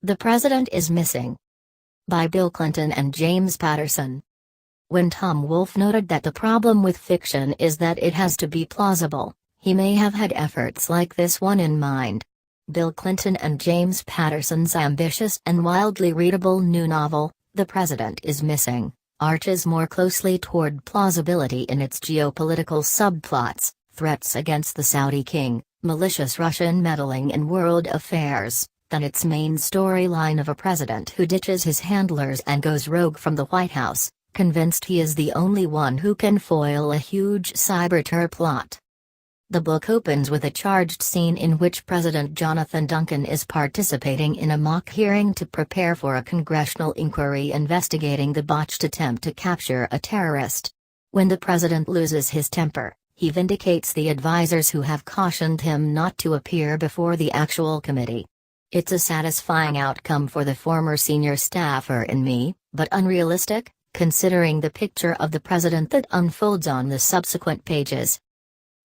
The President is Missing. By Bill Clinton and James Patterson. When Tom Wolfe noted that the problem with fiction is that it has to be plausible, he may have had efforts like this one in mind. Bill Clinton and James Patterson's ambitious and wildly readable new novel, The President is Missing, arches more closely toward plausibility in its geopolitical subplots, threats against the Saudi king, malicious Russian meddling in world affairs, than its main storyline of a president who ditches his handlers and goes rogue from the White House, convinced he is the only one who can foil a huge cyber-terror plot. The book opens with a charged scene in which President Jonathan Duncan is participating in a mock hearing to prepare for a congressional inquiry investigating the botched attempt to capture a terrorist. When the president loses his temper, he vindicates the advisors who have cautioned him not to appear before the actual committee. It's a satisfying outcome for the former senior staffer in me, but unrealistic, considering the picture of the president that unfolds on the subsequent pages.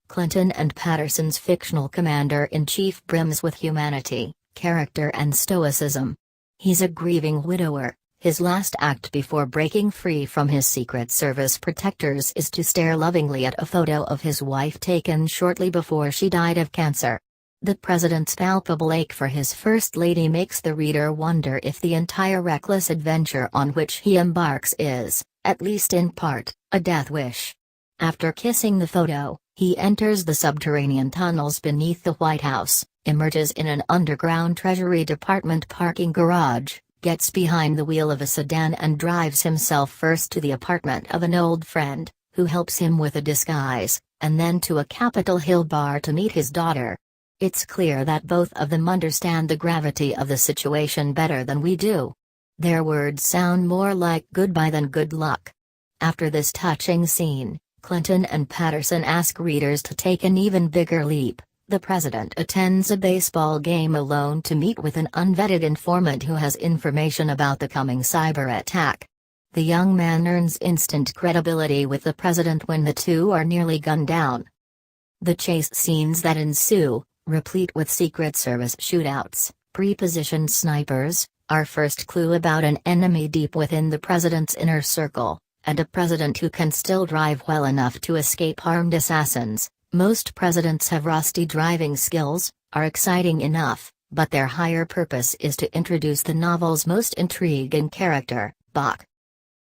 Clinton and Patterson's fictional commander-in-chief brims with humanity, character and stoicism. He's a grieving widower. His last act before breaking free from his Secret Service protectors is to stare lovingly at a photo of his wife taken shortly before she died of cancer. The president's palpable ache for his first lady makes the reader wonder if the entire reckless adventure on which he embarks is, at least in part, a death wish. After kissing the photo, he enters the subterranean tunnels beneath the White House, emerges in an underground Treasury Department parking garage, gets behind the wheel of a sedan and drives himself first to the apartment of an old friend, who helps him with a disguise, and then to a Capitol Hill bar to meet his daughter. It's clear that both of them understand the gravity of the situation better than we do. Their words sound more like goodbye than good luck. After this touching scene, Clinton and Patterson ask readers to take an even bigger leap. The president attends a baseball game alone to meet with an unvetted informant who has information about the coming cyber attack. The young man earns instant credibility with the president when the two are nearly gunned down. The chase scenes that ensue, replete with Secret Service shootouts, pre-positioned snipers, our first clue about an enemy deep within the president's inner circle, and a president who can still drive well enough to escape armed assassins. Most presidents have rusty driving skills, are exciting enough, but their higher purpose is to introduce the novel's most intriguing character, Bach.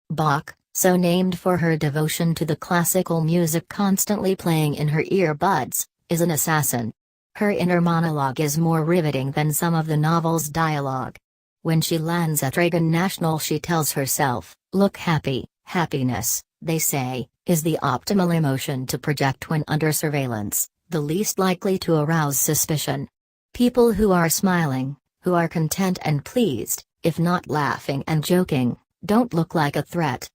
Bach, so named for her devotion to the classical music constantly playing in her earbuds, is an assassin. Her inner monologue is more riveting than some of the novel's dialogue. When she lands at Reagan National, she tells herself, "Look happy." Happiness, they say, is the optimal emotion to project when under surveillance, the least likely to arouse suspicion. People who are smiling, who are content and pleased, if not laughing and joking, don't look like a threat.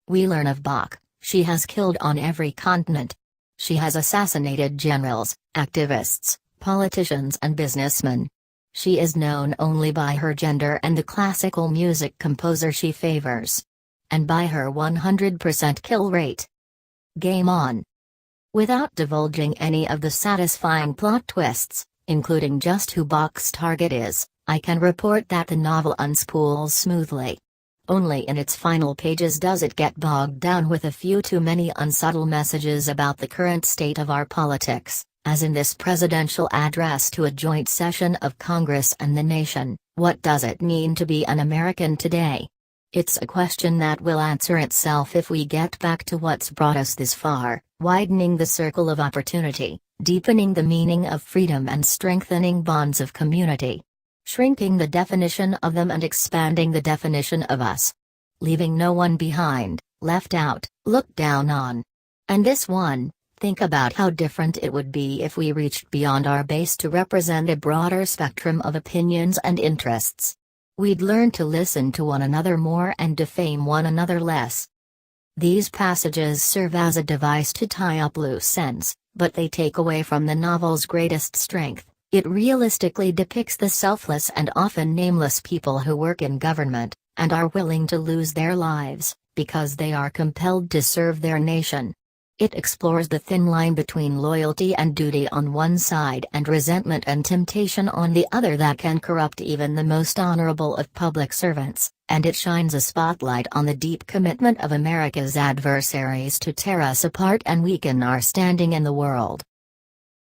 We learn of Bach, she has killed on every continent. She has assassinated generals, activists, politicians and businessmen. She is known only by her gender and the classical music composer she favors. And by her 100% kill rate. Game on. Without divulging any of the satisfying plot twists, including just who Bach's target is, I can report that the novel unspools smoothly. Only in its final pages does it get bogged down with a few too many unsubtle messages about the current state of our politics, as in this presidential address to a joint session of Congress and the nation. What does it mean to be an American today? It's a question that will answer itself if we get back to what's brought us this far, widening the circle of opportunity, deepening the meaning of freedom and strengthening bonds of community. Shrinking the definition of them and expanding the definition of us. Leaving no one behind, left out, looked down on. And this one, think about how different it would be if we reached beyond our base to represent a broader spectrum of opinions and interests. We'd learn to listen to one another more and defame one another less. These passages serve as a device to tie up loose ends, but they take away from the novel's greatest strength. It realistically depicts the selfless and often nameless people who work in government, and are willing to lose their lives, because they are compelled to serve their nation. It explores the thin line between loyalty and duty on one side and resentment and temptation on the other that can corrupt even the most honorable of public servants, and it shines a spotlight on the deep commitment of America's adversaries to tear us apart and weaken our standing in the world.